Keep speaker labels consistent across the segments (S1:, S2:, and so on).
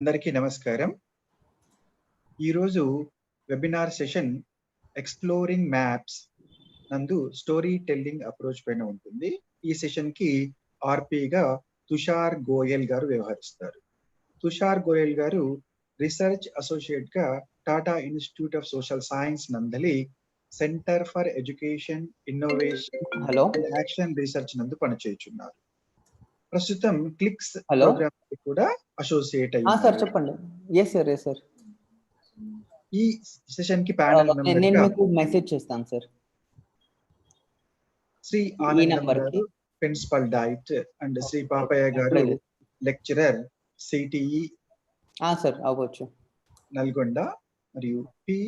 S1: అందరికీ నమస్కారం. ఈరోజు వెబినార్ సెషన్ ఎక్స్‌ప్లోరింగ్ మ్యాప్స్ నందు స్టోరీ టెల్లింగ్ అప్రోచ్ పైన ఉంటుంది. ఈ సెషన్‌కి ఆర్‌పీగా తుషార్ గోయల్ గారు వ్యవహరిస్తారు. తుషార్ గోయల్ గారు రీసెర్చ్ అసోసియేట్‌గా Tata institute of social science నందలి centre for education, innovation and action research నందు పనిచేయుచున్నారు. ప్రస్తుతం క్లిక్స్ ప్రోగ్రామ్ కూడా అసోసియేట్ అయ్యి
S2: సార్ చెప్పండి. yes sir.
S1: ఈ సెషన్ కి ప్యానెల్ మెంబర్
S2: నేను
S1: గా
S2: మీకు మెసేజ్ చేస్తాను సార్.
S1: శ్రీ
S2: ఈ
S1: ఆనందం
S2: నంబర్
S1: గారు
S2: కి
S1: principal DIET and Shri Papayya గారు లెక్చరర్ సిటిఈ
S2: సార్ అవ్వచ్చు.
S1: నల్గొండ మరియు పి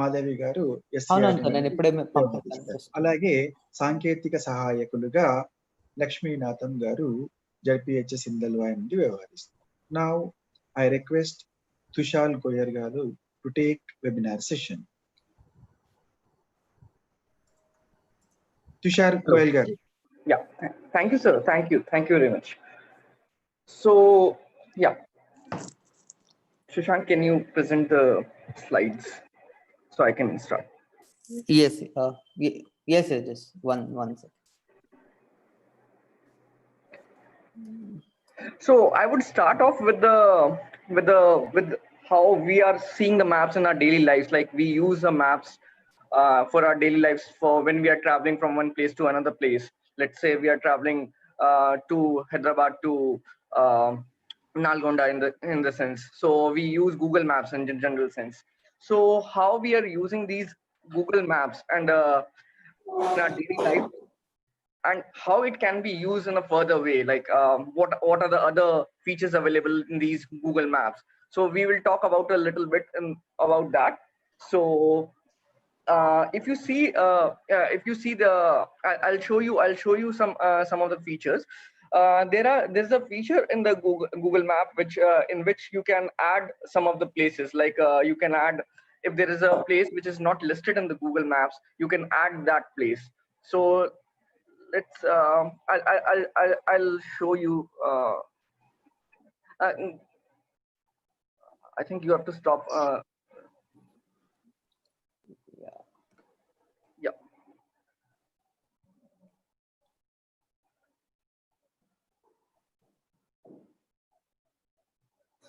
S1: మాధవి గారు
S2: అవునవును సార్, నేను ఇప్పుడే
S1: అలాగే సాంకేతిక సహాయకులుగా లక్ష్మీనాథం గారు జడ్పిహెచ్ఎస్ ఇందల్వాయి నుండి వ్యవహరిస్తారు. Now I request Tushar goer గారు to take webinar session. Tushar Goyal garu.
S3: Yeah, thank you, sir. Thank you very much. So, yeah, Shashank, can you present the slides so I can start?
S2: Yes, yes, just one sir.
S3: So I would start off with how we are seeing the maps in our daily lives. Like we use the maps for our daily lives for when we are traveling from one place to another place. Let's say we are traveling to Hyderabad to Nalgonda in the sense. So we use Google Maps in general sense. So how we are using these Google Maps and in our daily life, and how it can be used in a further way, like what are the other features available in these Google Maps. So we will talk about a little bit about that. So if you see the I'll show you some of the features. There's a feature in the Google Map in which you can add some of the places, like you can add, if there is a place which is not listed in the Google Maps, you can add that place. So let's I'll show you. I think you have to stop. Yeah.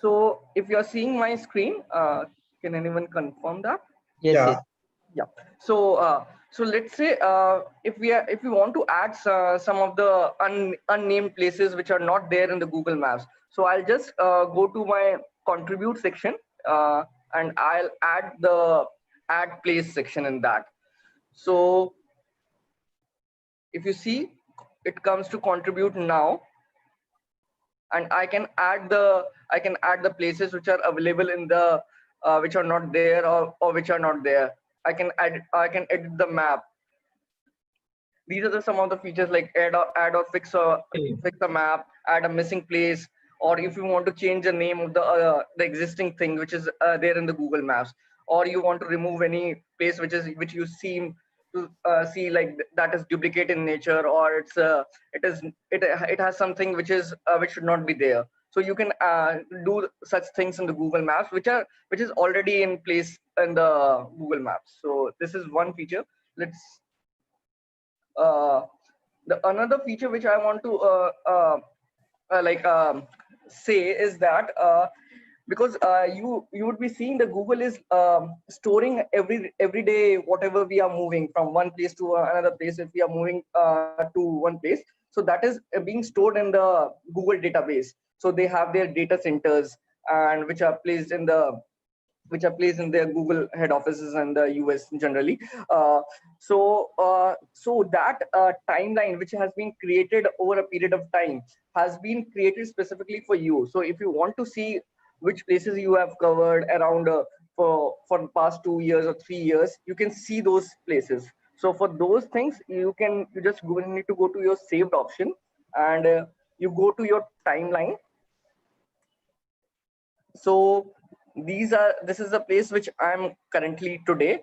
S3: So if you are seeing my screen, can anyone confirm that?
S2: Yes.
S3: Yeah. So let's say if we want to add some of the unnamed places which are not there in the Google Maps. So I'll just go to my contribute section and I'll add the add place section in that. So if you see, it comes to contribute now, and I can add the places which are available in the which are not there or which are not there. I can edit the map. These are some of the features, like add or fix a map, add a missing place, or if you want to change the name of the existing thing which is there in the Google Maps, or you want to remove any place which you seem to see like that is duplicate in nature, or it has something which should not be there. So you can do such things in the Google Maps which is already in place in the Google Maps. So this is one feature. Let's the another feature which I want to say is that because you would be seeing that Google is storing every day whatever we are moving from one place to another place. If we are moving to one place, so that is being stored in the Google database. So they have their data centers, and which are placed in their Google head offices in the US generally. So that timeline which has been created over a period of time has been created specifically for you. So if you want to see which places you have covered around for the past 2 years or 3 years, you can see those places. So for those things, you just need to go to your saved option, and you go to your timeline. So this is the place which I'm currently today.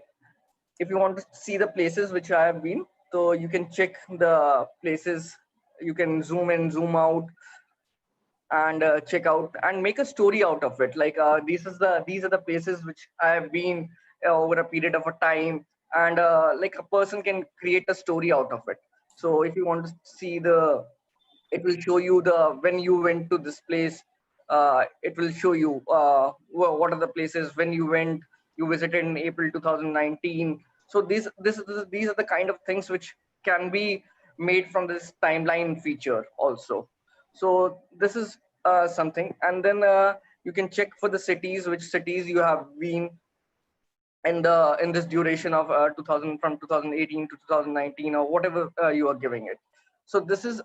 S3: If you want to see the places which I have been, so you can check the places. You can zoom in, zoom out, and check out and make a story out of it. Like these are the places which I have been over a period of a time, and like a person can create a story out of it. So if you want to see it will show you the when you went to this place. It will show you what are the places when you went. You visited in April 2019. So these are the kind of things which can be made from this timeline feature also. So this is something, and then you can check for the cities, which cities you have been in this duration of 2000 from 2018 to 2019 or whatever you are giving it. So this is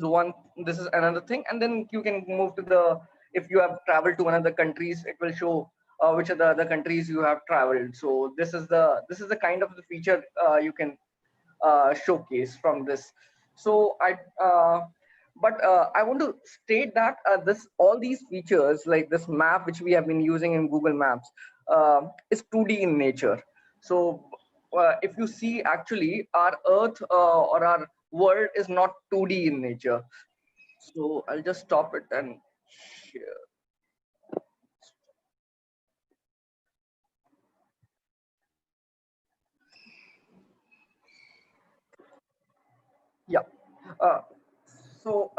S3: one this is another thing, and then you can move to the if you have traveled to another countries, it will show which are the other countries you have traveled. So this is the kind of the feature you can showcase from this. So I want to state that this all these features like this map which we have been using in Google Maps is 2D in nature. So if you see, actually our Earth or our world is not 2D in nature. So I'll just stop it and share. Yeah. Uh, so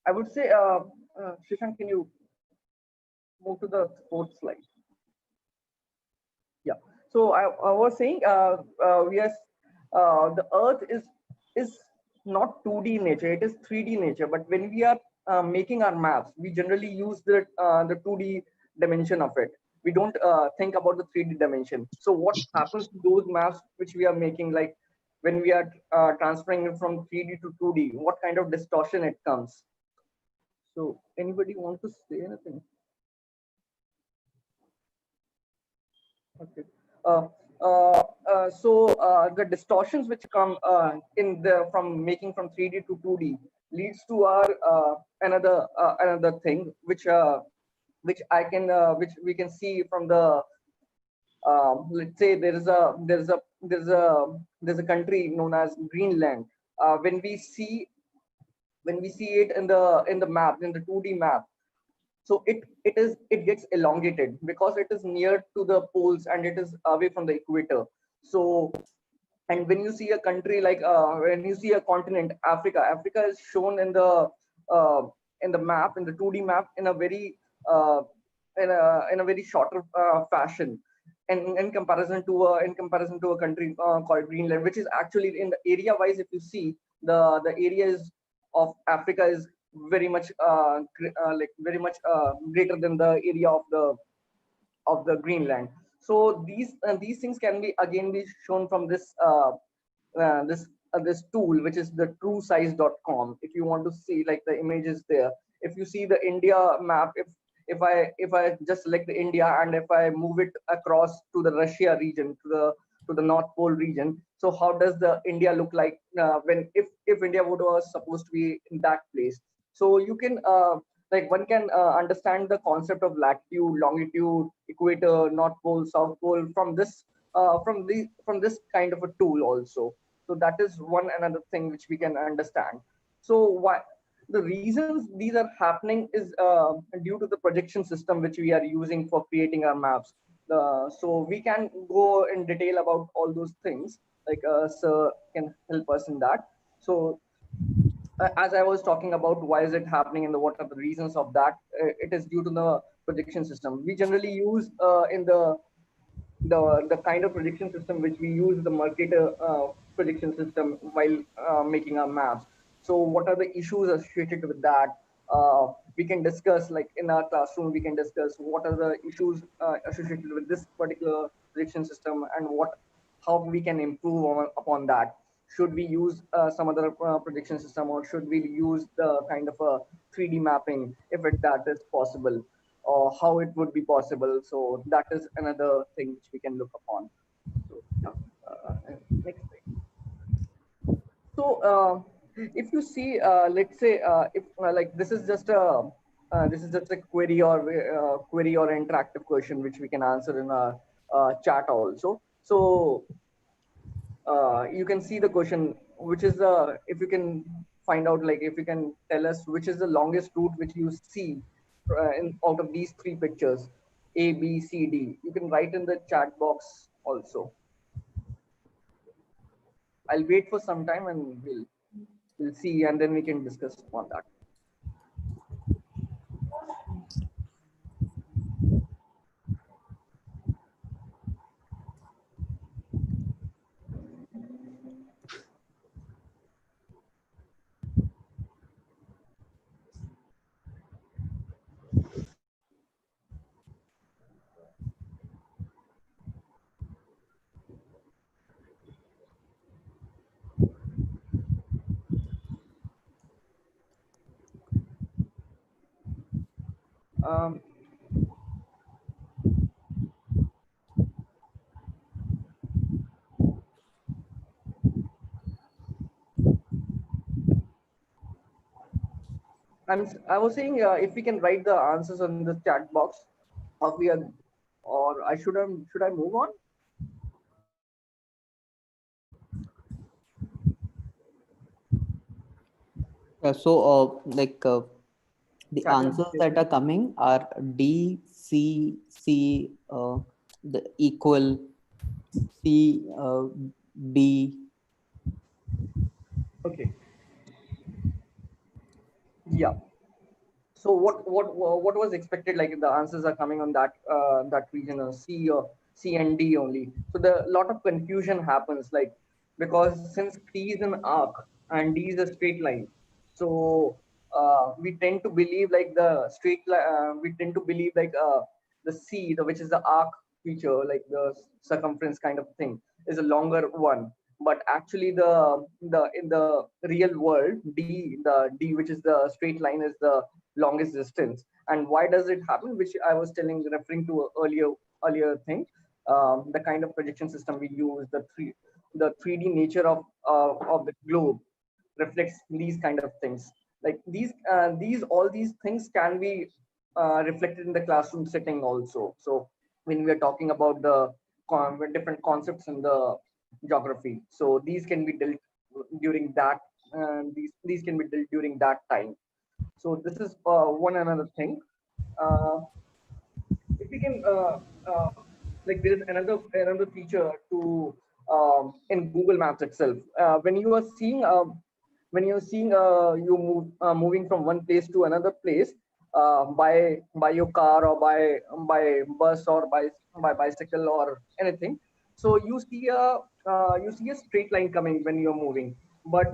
S3: I would say, Shashank, can you move to the fourth slide? Yeah. So I was saying, we are the Earth is not 2D in nature; it is 3D in nature. But when we are making our maps, we generally use the 2D dimension of it. We don't think about the 3D dimension. So what happens to those maps which we are making, like when we are transferring it from 3D to 2D? What kind of distortion it comes? So anybody want to say anything? Okay. Uh, the distortions which come in the from making from 3D to 2D leads to our another thing which I can which we can see from the let's say there's a country known as Greenland. When we see it in the map, in the 2D map, so it gets elongated because it is near to the poles and it is away from the equator. So, and when you see a country like when you see a continent, Africa is shown uh, in the map, in the 2D map, in a very uh, in a very shorter fashion, and in comparison to a country called Greenland, which is actually in the area wise, if you see the areas of Africa is very much like very much greater than the area of the Greenland. So these things can be again be shown from this tool, which is the truesize.com. If you want to see like the images there, if you see the India map, if I just select the India and if I move it across to the Russia region, to the North Pole region, so how does the India look like when if India would was supposed to be in that place? So you can like one can understand the concept of latitude, longitude, equator, North Pole, South Pole from this kind of a tool also. So that is one another thing which we can understand. So why the reasons these are happening is due to the projection system which we are using for creating our maps. So we can go in detail about all those things, like sir can help us in that. So as I was talking about why is it happening and what are the reasons of that, it is due to the projection system. We generally use in the kind of prediction system which we use, the Mercator prediction system, while making our maps. So what are the issues associated with that? We can discuss, like in our classroom, we can discuss what are the issues associated with this particular prediction system and how we can improve upon that. Should we use some other prediction system, or should we use the kind of a 3D mapping if that is possible? Or how it would be possible. So that is another thing which we can look upon. So yeah, next thing. So if you see, let's say if like this is just a query or interactive question which we can answer in a chat also. So you can see the question, which is if you can find out, like, if you can tell us which is the longest route which you see out of these three pictures, A, B, C, D. You can write in the chat box also. I'll wait for some time and we'll see, and then we can discuss on that. Um, I was saying, if we can write the answers on the chat box, or we are, or should I move on?
S2: So, like the
S3: Chat is
S2: answers that are coming are D, C, C, the equal, C, D.
S3: okay. Yeah. So what was expected? Like, the answers are coming on that region, C and D only. So the lot of confusion happens, like, because since T is an arc and D is a straight line, so we tend to believe like the we tend to believe like the C, which is the arc feature, like the circumference kind of thing, is a longer one. But actually, the in the real world, the D, which is the straight line, is the longest distance. And why does it happen, which I was referring to earlier thing, the kind of projection system we use, the 3D nature of the globe reflects these kind of things. Like these all these things can be reflected in the classroom setting also. So when we are talking about the different concepts in the geography, so these can be dealt during that, these can be dealt during that time. So this is one another thing. Uh, if we can, like, there is another feature to in Google Maps itself. When you're seeing moving from one place to another place by your car, or by bus, or by bicycle or anything. So you see a straight line coming when you're moving. But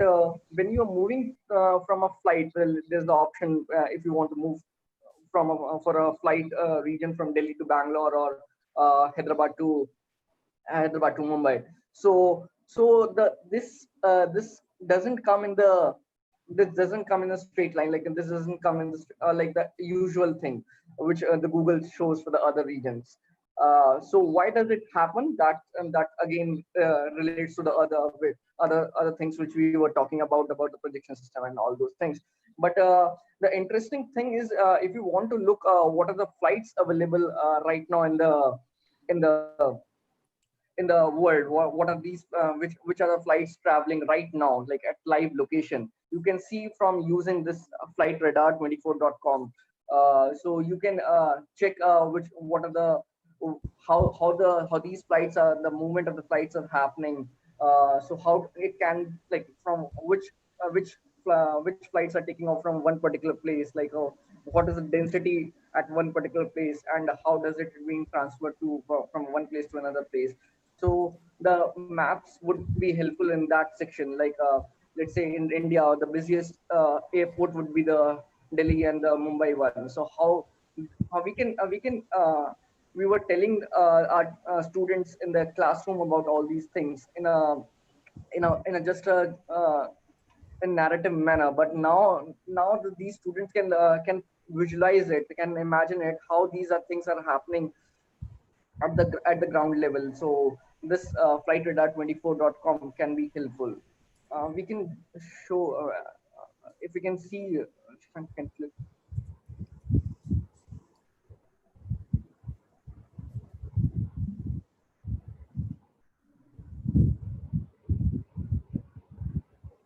S3: when you're moving from a flight, well, there's the option, if you want to move for a flight region from Delhi to Bangalore, or Hyderabad to Mumbai. So this doesn't come in the this doesn't come in a straight line, like this doesn't come in like the usual thing which the Google shows for the other regions. So why does it happen? That again relates to the other things which we were talking about the projection system and all those things. But the interesting thing is, if you want to look what are the flights available right now in the in the world, what are these which are the flights traveling right now, like at live location. You can see from using this flightradar24.com. So you can check which what are the how these flights are, the movement of the flights are happening. So how it can, like, from which flights are taking off from one particular place, like, what is the density at one particular place, and how does it being transferred to from one place to another place. So the maps would be helpful in that section. Like, let's say in India, the busiest airport would be the Delhi and the Mumbai one. So how we were telling our students in the classroom about all these things in a just a narrative manner. But now these students can visualize it, can imagine it, how these are things are happening at the ground level. So this flightradar24.com can be helpful. We can show if we can see. Can click.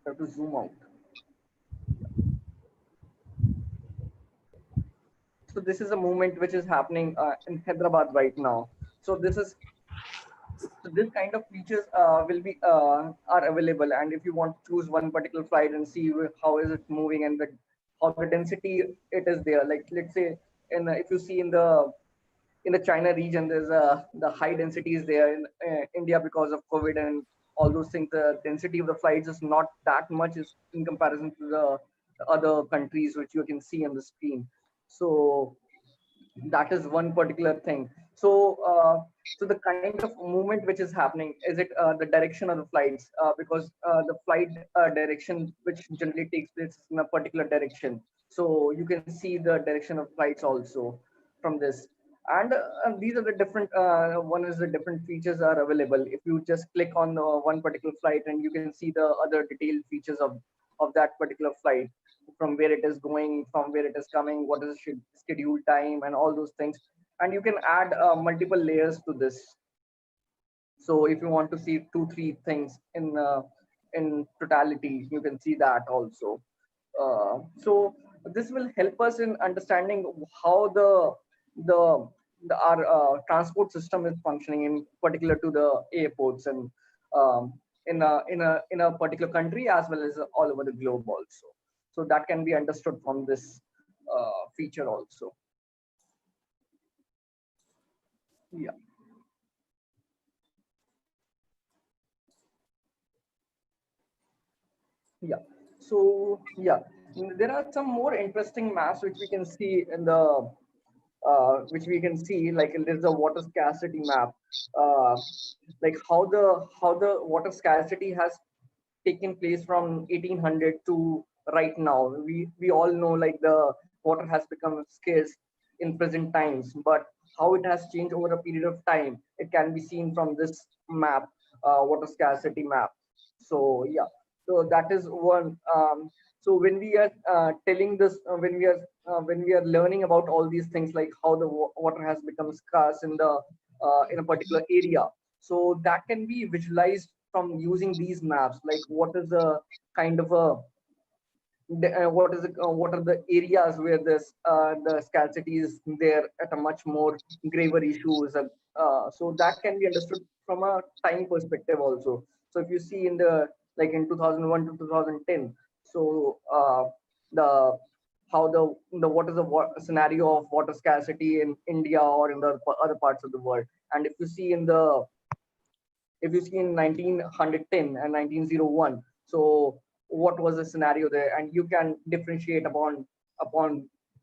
S3: Have to zoom out. this is a movement which is happening in Hyderabad right now. So this kind of features will be are available, and if you want to choose one particular flight and see how is it moving and how the density it is there, like let's say if you see in the China region, there's the high density is there in India because of COVID and all those things. The density of the flights is not that much is in comparison to the other countries which you can see on the screen. So that is one particular thing. So the kind of movement which is happening, is it the direction of the flights, because the flight direction which generally takes place in a particular direction, so you can see the direction of flights also from this. And these are the different one is the different features are available. If you just click on the one particular flight, and you can see the other detailed features of that particular flight, from where it is going, from where it is coming, what is the schedule time, and all those things. And you can add multiple layers to this. So if you want to see 2 3 things in totality, you can see that also. So this will help us in understanding how the our transport system is functioning, in particular to the airports, and in a particular country as well as all over the globe also. So that can be understood from this feature also. Yeah. Yeah. So yeah, there are some more interesting maps which we can see in the which we can see, like there's a water scarcity map, uh, like how the water scarcity has taken place from 1800 to right now. We all know like the water has become scarce in present times, but how it has changed over a period of time, it can be seen from this map, water scarcity map. So yeah, so that is one. So when we are telling this, when we are learning about all these things, like how the water has become scarce in a particular area, so that can be visualized from using these maps, like what is the kind of a what are the areas where this the scarcity is there at a much more graver issues. So that can be understood from a time perspective also. So if you see in the, like in 2001 to 2010, so the how the what is the scenario of water scarcity in India or in the other parts of the world. And if you see in 1910 and 1901, so what was the scenario there, and you can differentiate upon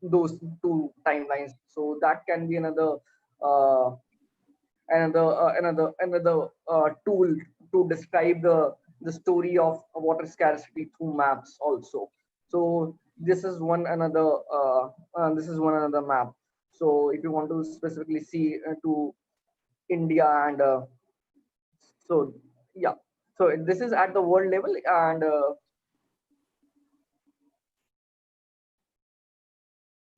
S3: those two timelines. So that can be uh, another tool to describe the story of water scarcity through maps also. So this is one another map. So if you want to specifically see to India, and so yeah, so this is at the world level. And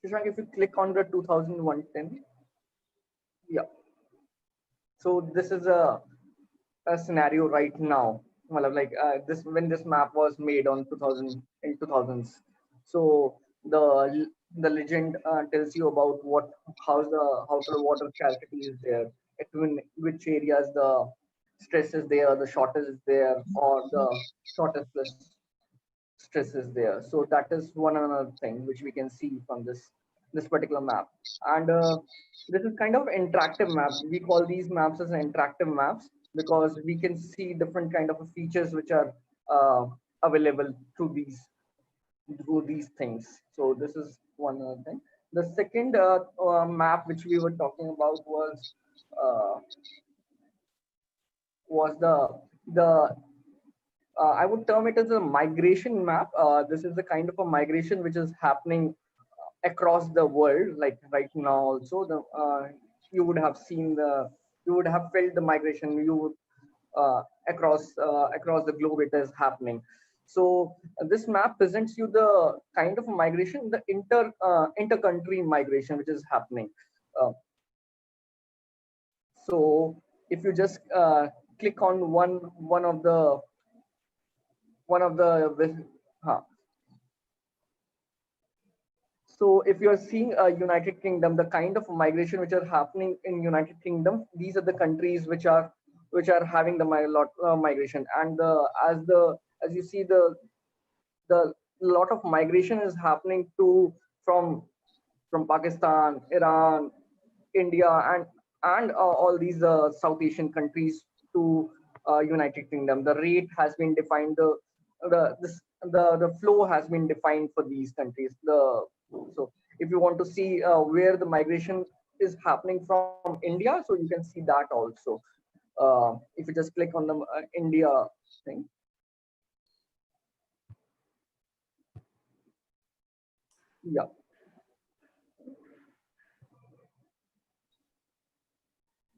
S3: Shashank, if you click on the 2010, yeah, so this is a scenario right now. Well, like this, when this map was made on 2000 in 2000s. So the legend tells you about how the water scarcity is there, in which areas the stress is there, the shortage is there, or the shortest plus stress is there. So that is one another thing which we can see from this particular map. And this is kind of interactive maps. We call these maps as interactive maps because we can see different kind of features which are uh, available through these things. So this is one other thing. The second map which we were talking about uh, was the I would term it as a migration map. This is the kind of a migration which is happening across the world, like right now. Also, you would have seen you would have felt the migration. You would across the globe it is happening. So this map presents you the kind of migration, the inter-country migration which is happening. Uh, so if you just click on one of the huh. So if you're seeing a United Kingdom, the kind of migration which are happening in United Kingdom, these are the countries which are having the migration, and as you see the lot of migration is happening to from Pakistan, Iran, India, and all these South Asian countries to United Kingdom. The rate has been defined. The flow has been defined for these countries. So if you want to see where the migration is happening from India, so you can see that also. If you just click on the India thing. Yeah.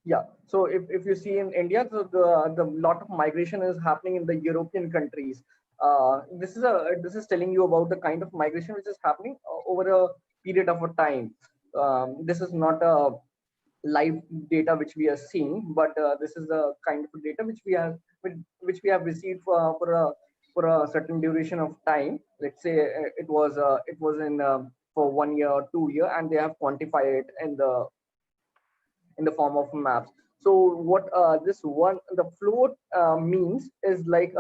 S3: Yeah. So if you see in India, so the lot of migration is happening in the European countries. This is telling you about the kind of migration which is happening over a period of a time. This is not a live data which we are seeing, but this is the kind of data which we have received for a certain duration of time. Let's say it was in for 1 year or 2 year, and they have quantified it in the form of maps. So what this one the float means is like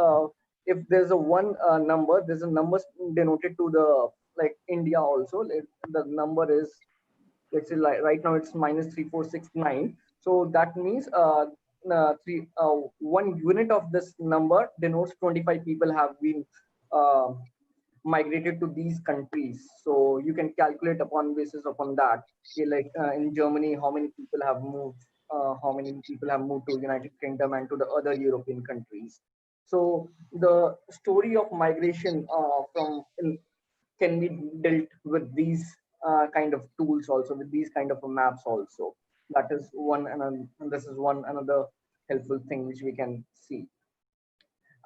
S3: if there's a one number, there's a number denoted to the like India also. The number is, let's say, like right now it's -3469. So that means one unit of this number denotes 25 people have been uh, migrated to these countries. So you can calculate upon basis upon that. Okay, like in Germany, how many people have moved? How many people have moved to United Kingdom and to the other European countries? So the story of migration can be dealt with these kind of tools also, with these kind of maps also. That is one, and this is one another helpful thing which we can see.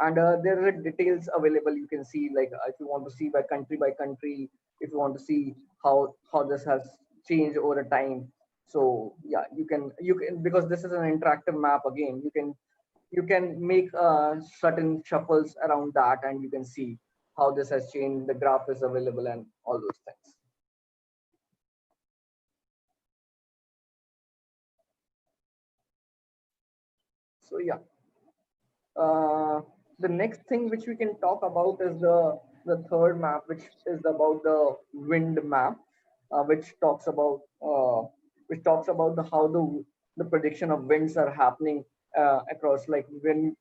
S3: And there are details available. You can see, like if you want to see by country, if you want to see how this has changed over time. So yeah, you can, because this is an interactive map again, you can make certain shuffles around that, and you can see how this has changed. The graph is available and all those things. So yeah, the next thing which we can talk about is the third map, which is about the wind map, which talks about how the prediction of winds are happening across, like when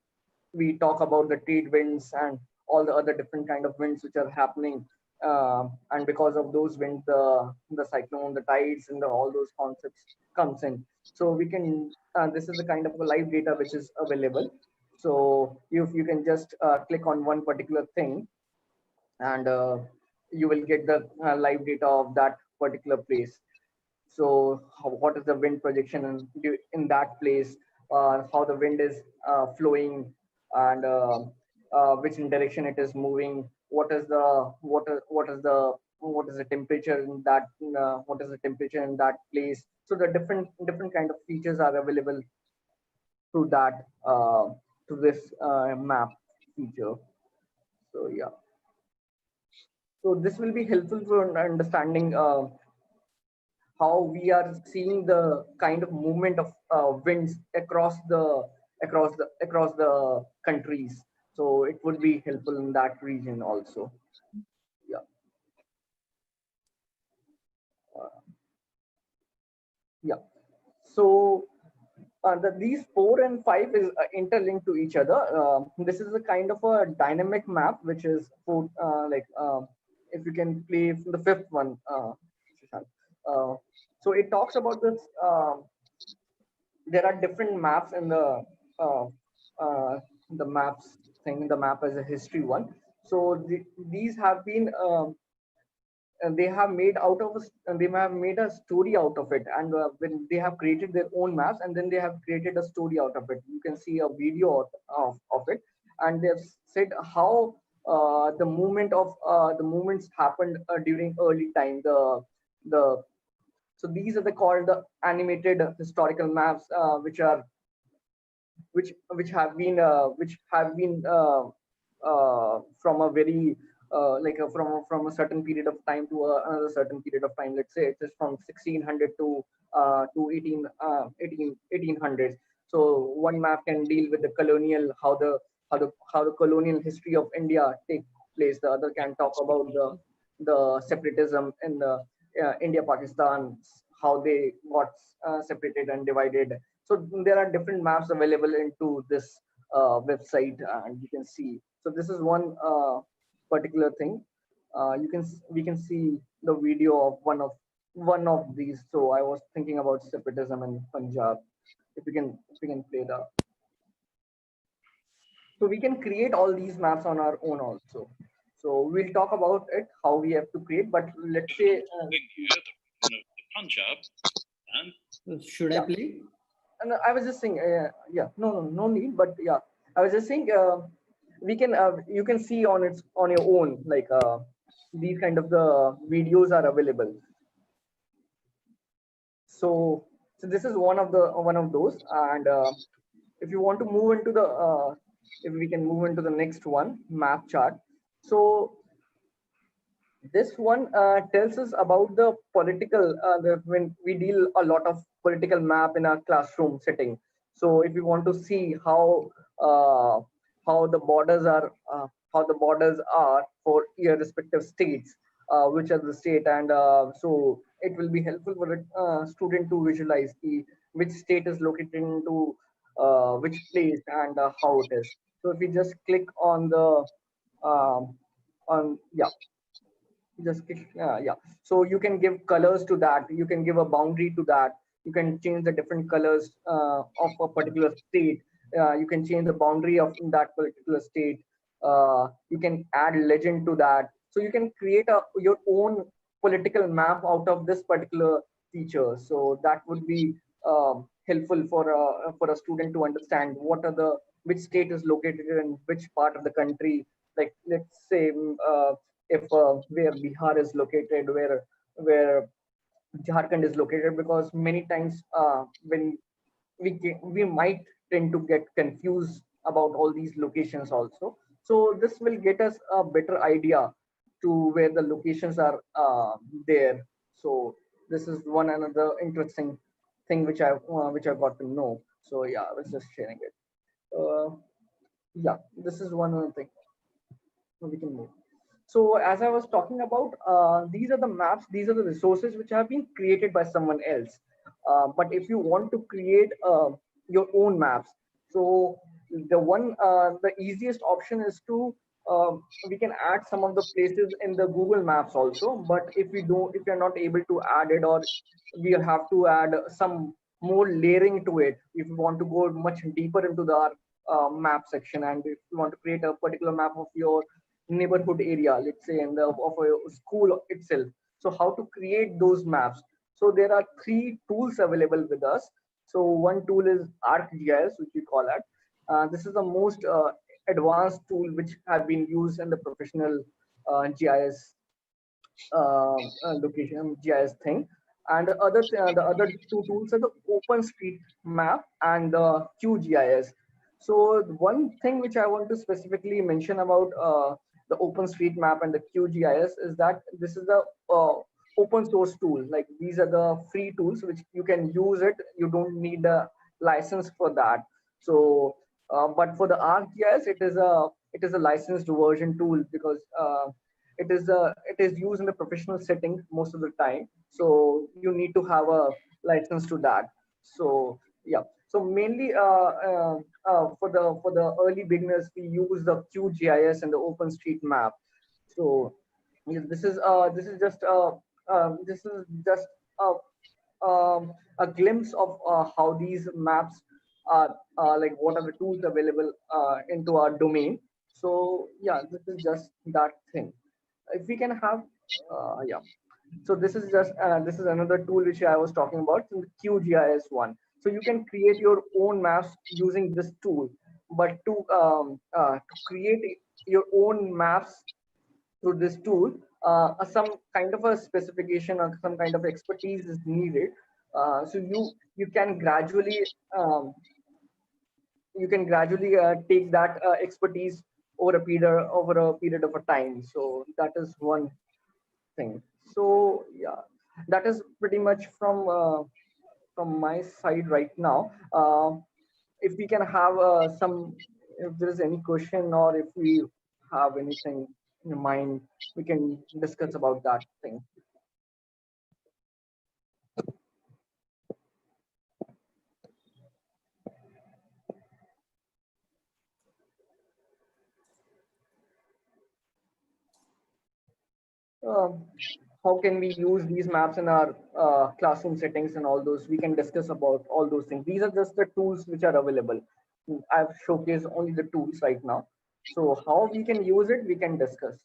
S3: we talk about the trade winds and all the other different kind of winds which are happening, and because of those winds, the cyclone, the tides, and all those concepts comes in. So we can this is the kind of a live data which is available. So you can just click on one particular thing, and you will get the live data of that particular place. So what is the wind projection in that place, how the wind is flowing, and which direction it is moving, what is the temperature in that what is the temperature in that place. So the different kind of features are available through that to this map feature. So yeah, so this will be helpful for understanding how we are seeing the kind of movement of winds across the countries. So it would be helpful in that region also. Yeah. uh, yeah. So these 4 and 5 is interlinked to each other. This is a kind of a dynamic map, which is for if you can play the fifth one, Shashank. uh, so it talks about this. There are different maps in uh, the maps thing. The map is a history one. So these have been they have made they have made a story out of it, and when they have created their own maps, and then they have created a story out of it. You can see a video of it, and they've said how the movements happened during early time. The So these are the called the animated historical maps, which have been from a very from a certain period of time to another certain period of time. Let's say it is from 1600 to 1800s. So one map can deal with the colonial, how the colonial history of India take place. The other can talk about the separatism in the India Pakistan, how they got separated and divided. So there are different maps available into this website, and you can see. So this is one particular thing. We can see the video of one of these. So I was thinking about separatism in Punjab. If we can play the. So we can create all these maps on our own also. So we'll talk about it, how we have to create. But let's say
S4: the Punjab and
S2: Should I play?
S3: and I was just saying, yeah, no need, but yeah, I was just saying, we can, you can see on your own, like these kind of the videos are available. So this is one of those, and if you want to move into the, if we can move into the next one, map chart. So this one tells us about the political, when we deal a lot of political map in our classroom setting. So if you want to see uh, the borders are, for your respective states, which are the state, and so it will be helpful for a student to visualize which state is located into which place, and how it is. So if we just click on the on yeah just yeah, so you can give colors to that, you can give a boundary to that, you can change the different colors of a particular state, you can change the boundary of that particular state, you can add legend to that, so you can create your own political map out of this particular feature. So that would be helpful for a student to understand what are the which state is located in which part of the country. Like let's say if where Bihar is located, where Jharkhand is located, because many times when we might tend to get confused about all these locations also. So this will get us a better idea to where the locations are there. So this is one another interesting thing which I got to know. So yeah, I was just sharing it. Yeah, this is one other thing. We can move. So as I was talking about, these are the maps, these are the resources which have been created by someone else. But if you want to create your own maps, so the easiest option is to, we can add some of the places in the Google Maps also. But if you're not able to add it, or we have to add some more layering to it, if you want to go much deeper into the map section, and if you want to create a particular map of your neighborhood area, let's say in the of a school itself. So how to create those maps? So there are three tools available with us. So one tool is ArcGIS, which we call it. This is the most advanced tool which have been used in the professional GIS location GIS thing. And the other two tools are the OpenStreetMap and the QGIS. So one thing which I want to specifically mention about the OpenStreetMap and the QGIS is that this is a open source tool. Like these are the free tools which you can use it. You don't need a license for that. So, but for the ArcGIS, it is a licensed version tool, because it is used in the professional setting most of the time. So you need to have a license to that. So yeah. So mainly for the early beginners, we use the QGIS and the OpenStreetMap. So yeah, this is just a glimpse of how these maps are, like what are the tools available into our domain. So yeah, this is just that thing. If we can have, yeah. So this is another tool which I was talking about, the QGIS one. So you can create your own maps using this tool, but to create your own maps through this tool, some kind of a specification or some kind of expertise is needed. So you can gradually take that expertise over a period of a time. So that is one thing. So yeah, that is pretty much from my side right now. If we can have if there is any question or if we have anything in mind, we can discuss about that thing. How can we use these maps in our classroom settings and all those? We can discuss about all those things. These are just the tools which are available. I've showcased only the tools right now. So how we can use it, we can discuss.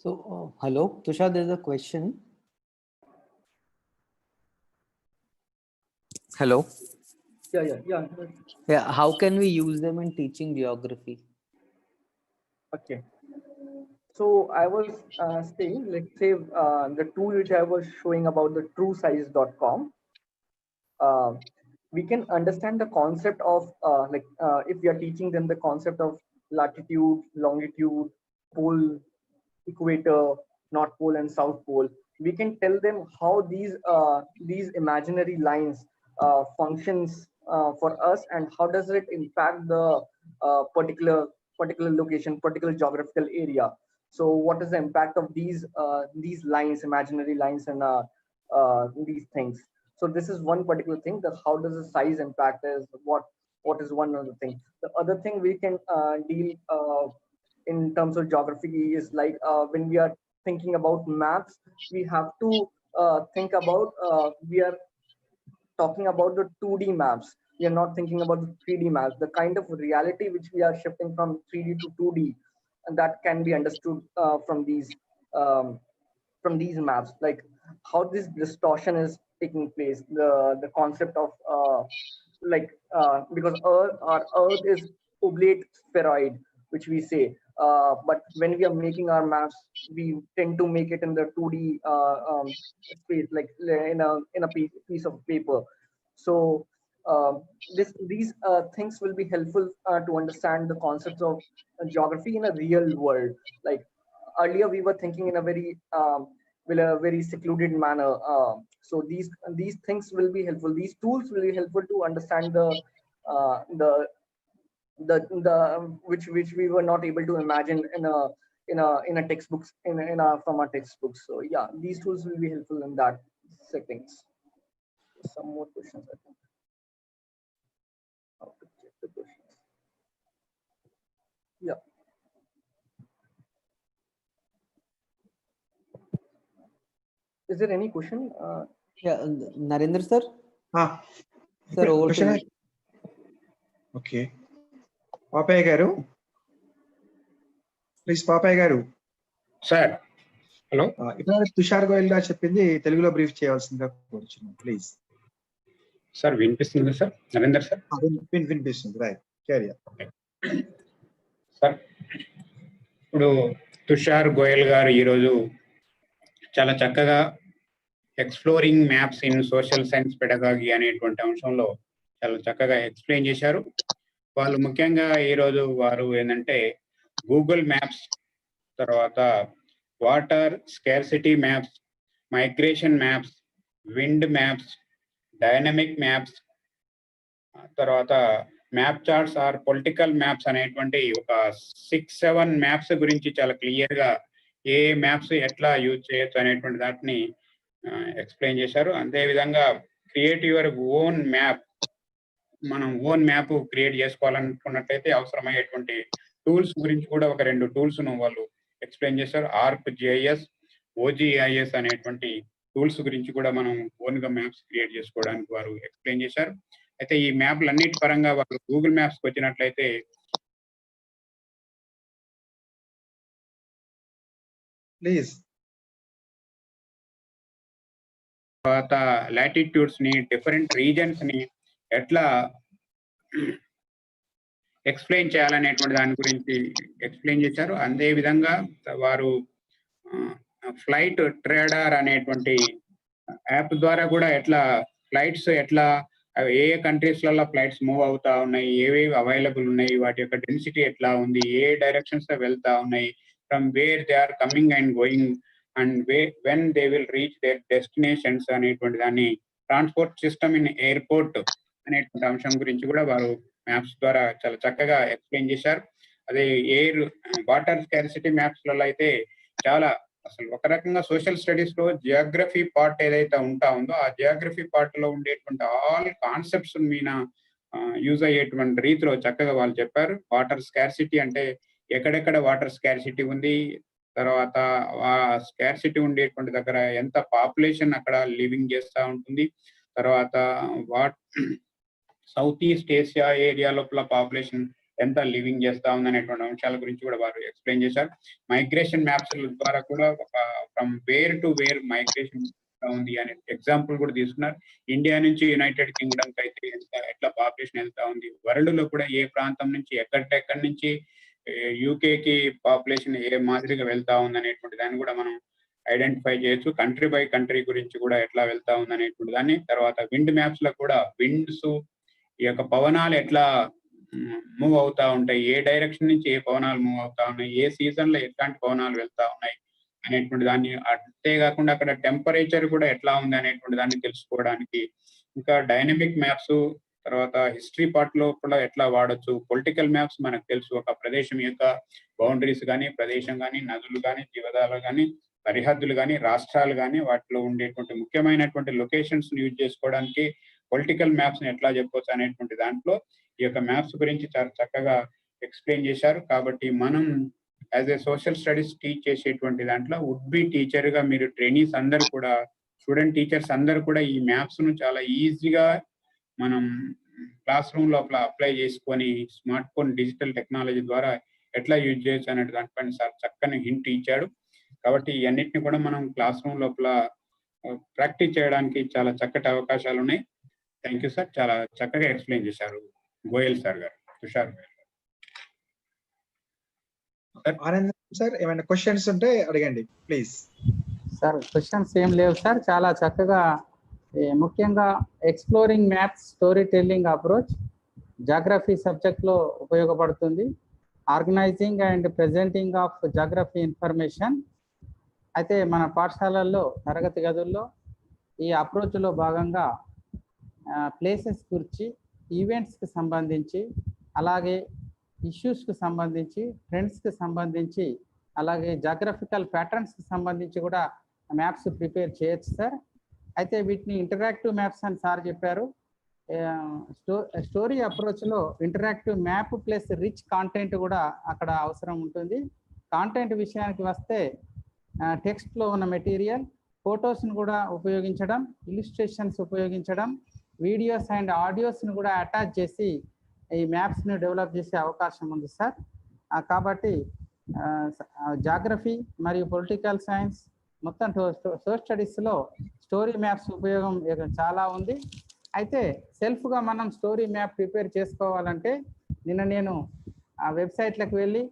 S2: So, hello, Tushar, there's a question. Hello.
S3: Yeah.
S2: Yeah, how can we use them in teaching geography?
S3: Okay. So I was saying, let's say the tool which I was showing about the truesize.com. We can understand the concept of if we are teaching them the concept of latitude, longitude, pole, equator, north pole and south pole. We can tell them how these imaginary lines functions for us, and how does it impact the particular location, particular geographical area. So what is the impact of these lines, imaginary lines, and these things. So this is one particular thing, that how does the size impact is what is one other thing. The other thing we can deal in terms of geography is like when we are thinking about maps, we have to think about we are talking about the 2D maps. We are not thinking about the 3D maps, the kind of reality which we are shifting from 3D to 2D, and that can be understood um, from these maps, like how this distortion is taking place, the concept of because our earth is oblate spheroid, which we say, but when we are making our maps, we tend to make it in the 2D space, like in a piece of paper. So these things will be helpful to understand the concepts of geography in a real world. Like earlier we were thinking in a very secluded manner. So these things will be helpful. These tools will be helpful to understand uh, the which we were not able to imagine in a textbooks in our from our textbooks. So yeah, these tools will be helpful in that settings. Some more questions, I think. How to check the questions? Yeah. Is there any question?
S2: Yeah, Narendra sir. Sir, over to
S1: question.
S2: you.
S1: Okay. Papaya garu. Please, Papaya garu.
S5: Sir hello
S1: ఇప్పుడు తుషార్ గోయల్ గారు చెప్పింది తెలుగులో brief చేయాల్సిందిగా కోరుచున్నాను please.
S5: Sir వినిపిస్తుంది sir Narender sir?
S1: వినిపిస్తుంది, right, carry on.
S5: Sir ఇప్పుడు తుషార్ గోయల్ గారు ఈరోజు చాలా చక్కగా exploring maps in social science pedagogy అనేటువంటి అంశంలో చాలా చక్కగా ఎక్స్ప్లెయిన్ చేశారు. వాళ్ళు ముఖ్యంగా ఈరోజు వారు ఏంటంటే గూగుల్ మ్యాప్స్, తర్వాత water scarcity maps, migration maps, wind maps, dynamic maps, తర్వాత map charts or political maps అనేటువంటి ఒక 6-7 మ్యాప్స్ గురించి చాలా క్లియర్ గా ఏ మ్యాప్స్ ఎట్లా యూజ్ చేయొచ్చు అనేటువంటి దాటిని ఎక్స్ప్లెయిన్ చేశారు. అదేవిధంగా క్రియేట్ యువర్ ఓన్ మ్యాప్, మనం ఓన్ మ్యాప్ క్రియేట్ చేసుకోవాలనుకున్నట్లయితే అవసరమయ్యేటువంటి టూల్స్ గురించి కూడా ఒక 2 టూల్స్ ను వాళ్ళు ఎక్స్ప్లెయిన్ చేశారు. ArcGIS, OGIS అనేటువంటి టూల్స్ గురించి కూడా మనం ఓన్ గా మ్యాప్స్ క్రియేట్ చేసుకోవడానికి వారు ఎక్స్ప్లెయిన్ చేశారు. అయితే ఈ మ్యాప్లు అన్నిటి పరంగా వారు గూగుల్ మ్యాప్స్ వచ్చినట్లయితే
S1: ప్లీజ్
S5: తర్వాత లాటిట్యూడ్స్ ని, డిఫరెంట్ రీజన్స్ ని ఎట్లా ఎక్స్ప్లెయిన్ చేయాలనేటువంటి దాని గురించి ఎక్స్ప్లెయిన్ చేశారు. అదే విధంగా వారు ఫ్లైట్ ట్రేడర్ అనేటువంటి యాప్ ద్వారా కూడా ఎట్లా ఫ్లైట్స్ ఎట్లా ఏ కంట్రీస్ లలో ఫ్లైట్స్ మూవ్ అవుతా ఉన్నాయి, ఏవేవి అవైలబుల్ ఉన్నాయి, వాటి యొక్క డెన్సిటీ ఎట్లా ఉంది, ఏ డైరెక్షన్స్ లో వెళ్తా ఉన్నాయి, from where they are coming and going and when they will reach their destinations అనేటువంటి దాన్ని ట్రాన్స్పోర్ట్ సిస్టమ్ ఇన్ ఎయిర్పోర్ట్ అనేటువంటి అంశం గురించి కూడా వారు మ్యాప్స్ ద్వారా చాలా చక్కగా ఎక్స్ప్లెయిన్ చేశారు. అదే ఎయిర్ వాటర్ స్కార్సిటీ మ్యాప్స్ లలో అయితే చాలా అసలు ఒక రకంగా సోషల్ స్టడీస్ లో జియోగ్రఫీ పార్ట్ ఏదైతే ఉంటా ఉందో ఆ జియోగ్రఫీ పార్ట్ లో ఉండేటువంటి ఆల్ కాన్సెప్ట్స్ మీద యూజ్ అయ్యేటువంటి రీతిలో చక్కగా వాళ్ళు చెప్పారు. వాటర్ స్కార్సిటీ అంటే ఎక్కడెక్కడ వాటర్ స్కార్సిటీ ఉంది, తర్వాత ఆ స్కార్సిటీ ఉండేటువంటి దగ్గర ఎంత పాపులేషన్ అక్కడ లివింగ్ చేస్తూ ఉంటుంది, తర్వాత సౌత్ ఈస్ట్ ఏషియా ఏరియా లోపల పాపులేషన్ ఎంత లివింగ్ చేస్తా ఉంది అనేటువంటి అంశాల గురించి కూడా వారు ఎక్స్ప్లెయిన్ చేశారు. మైగ్రేషన్ మ్యాప్స్ ద్వారా కూడా from where to where migration ఉంది అనే ఎగ్జాంపుల్ కూడా తీసుకున్నారు. ఇండియా నుంచి యునైటెడ్ కింగ్డమ్ కి అయితే ఎట్లా పాపులేషన్ వెళ్తా ఉంది, వరల్డ్ లో కూడా ఏ ప్రాంతం నుంచి ఎక్కడి నుంచి యూకేకి పాపులేషన్ ఏ మాదిరిగా వెళ్తా ఉంది అనేటువంటి దాన్ని కూడా మనం ఐడెంటిఫై చేయొచ్చు. కంట్రీ బై కంట్రీ గురించి కూడా ఎట్లా వెళ్తా ఉంది అనేటువంటి దాన్ని. తర్వాత విండ్ మ్యాప్స్ లో కూడా విండ్స్, ఈ యొక్క పవనాలు ఎట్లా మూవ్ అవుతా ఉంటాయి, ఏ డైరెక్షన్ నుంచి ఏ పవనాలు మూవ్ అవుతా ఉన్నాయి, ఏ సీజన్ లో ఎట్లాంటి పవనాలు వెళ్తా ఉన్నాయి అనేటువంటి దాన్ని, అంతేకాకుండా అక్కడ టెంపరేచర్ కూడా ఎట్లా ఉంది అనేటువంటి దాన్ని తెలుసుకోవడానికి, ఇంకా డైనమిక్ మ్యాప్స్, తర్వాత హిస్టరీ పార్ట్ లో కూడా ఎట్లా వాడచ్చు, పొలిటికల్ మ్యాప్స్ మనకు తెలుసు, ఒక ప్రదేశం యొక్క బౌండరీస్ కానీ, ప్రదేశం కానీ, నదులు కానీ, జీవదాలు కానీ, సరిహద్దులు కానీ, రాష్ట్రాలు కానీ, వాటిలో ఉండేటువంటి ముఖ్యమైనటువంటి లొకేషన్స్ యూజ్ చేసుకోవడానికి పొలిటికల్ మ్యాప్స్ ని ఎట్లా చెప్పవచ్చు అనేటువంటి దాంట్లో ఈ యొక్క మ్యాప్స్ గురించి చాలా చక్కగా ఎక్స్ప్లెయిన్ చేశారు. కాబట్టి మనం as a social studies teach చేసేటువంటి దాంట్లో వుడ్ బి టీచర్ గా మీరు ట్రైనీస్ అందరు కూడా, స్టూడెంట్ టీచర్స్ అందరు కూడా ఈ మ్యాప్స్ ను చాలా ఈజీగా మనం క్లాస్ రూమ్ లోపల అప్లై చేసుకొని స్మార్ట్ ఫోన్ డిజిటల్ టెక్నాలజీ ద్వారా ఎట్లా యూజ్ చేయొచ్చు అనే దానిపైన సార్ చక్కని హింట్ ఇచ్చాడు. కాబట్టి ఇవన్నిటిని కూడా మనం క్లాస్ రూమ్ లోపల ప్రాక్టీస్ చేయడానికి చాలా చక్కటి అవకాశాలు ఉన్నాయి. థ్యాంక్ యూ సార్, చాలా చక్కగా ఎక్స్ప్లెయిన్ చేశారు గోయల్ సార్ గారు, తుషార్ గోయల్ గారు.
S1: ఆనంద్ సార్ ఏమైనా క్వశ్చన్స్ ఉంటే అడగండి ప్లీజ్.
S2: సార్ క్వశ్చన్స్ ఏం లేవు సార్, చాలా చక్కగా ముఖ్యంగా exploring maps story telling approach geography సబ్జెక్ట్లో ఉపయోగపడుతుంది. Organizing and presenting of geography information. అయితే మన పాఠశాలల్లో తరగతి గదుల్లో ఈ అప్రోచ్లో భాగంగా ప్లేసెస్ గురించి, ఈవెంట్స్కి సంబంధించి, అలాగే ఇష్యూస్కి సంబంధించి, ట్రెండ్స్కి సంబంధించి, అలాగే జాగ్రఫికల్ ప్యాటర్న్స్కి సంబంధించి కూడా మ్యాప్స్ ప్రిపేర్ చేయొచ్చు సార్. అయితే వీటిని ఇంటరాక్టివ్ మ్యాప్స్ అని సార్ చెప్పారు. స్టోరీ అప్రోచ్లో interactive map plus rich content కూడా అక్కడ అవసరం ఉంటుంది. కాంటెంట్ విషయానికి వస్తే టెక్స్ట్లో ఉన్న మెటీరియల్, ఫొటోస్ని కూడా ఉపయోగించడం, ఇలిస్ట్రేషన్స్ ఉపయోగించడం, వీడియోస్ అండ్ ఆడియోస్ని కూడా అటాచ్ చేసి ఈ మ్యాప్స్ని డెవలప్ చేసే అవకాశం ఉంది సార్. కాబట్టి జాగ్రఫీ మరియు పొలిటికల్ సైన్స్ మొత్తం సోషల్ స్టడీస్లో స్టోరీ మ్యాప్స్ ఉపయోగం చాలా ఉంది. అయితే సెల్ఫ్గా మనం స్టోరీ మ్యాప్ ప్రిపేర్ చేసుకోవాలంటే నిన్న నేను ఆ వెబ్సైట్లకు వెళ్ళి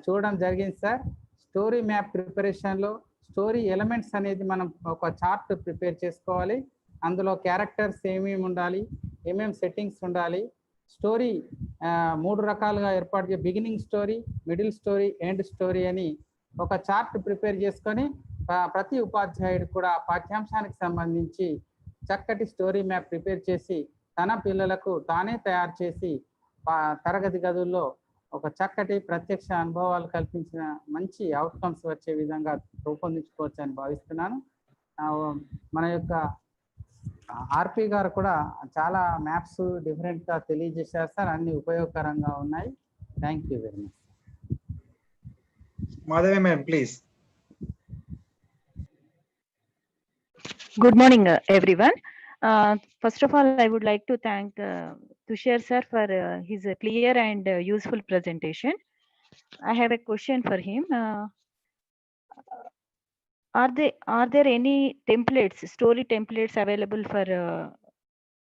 S2: చూడడం జరిగింది సార్. స్టోరీ మ్యాప్ ప్రిపరేషన్లో స్టోరీ ఎలిమెంట్స్ అనేది మనం ఒక చార్ట్ ప్రిపేర్ చేసుకోవాలి. అందులో క్యారెక్టర్స్ ఏమేమి ఉండాలి, ఏమేమి సెట్టింగ్స్ ఉండాలి, స్టోరీ 3 రకాలుగా ఏర్పాటు చేసి beginning story, middle story, end story అని ఒక చార్ట్ ప్రిపేర్ చేసుకొని ప్రతి ఉపాధ్యాయుడు కూడా పాఠ్యాంశానికి సంబంధించి చక్కటి స్టోరీ మ్యాప్ ప్రిపేర్ చేసి తన పిల్లలకు తానే తయారు చేసి తరగతి గదుల్లో ఒక చక్కటి ప్రత్యక్ష అనుభవాలు కల్పించిన మంచి అవుట్కమ్స్ వచ్చే విధంగా రూపొందించుకోవచ్చు అని భావిస్తున్నాను. మన యొక్క ఆర్పి గారు కూడా చాలా మ్యాప్స్ డిఫరెంట్గా తెలియజేశారు సార్, అన్ని ఉపయోగకరంగా ఉన్నాయి. Thank you very much.
S1: Madhavi ma'am, please.
S6: Good morning, everyone. First of all, I would like to thank Tushar sir for his clear and useful presentation. I have a question for him. Are there any templates, story templates available for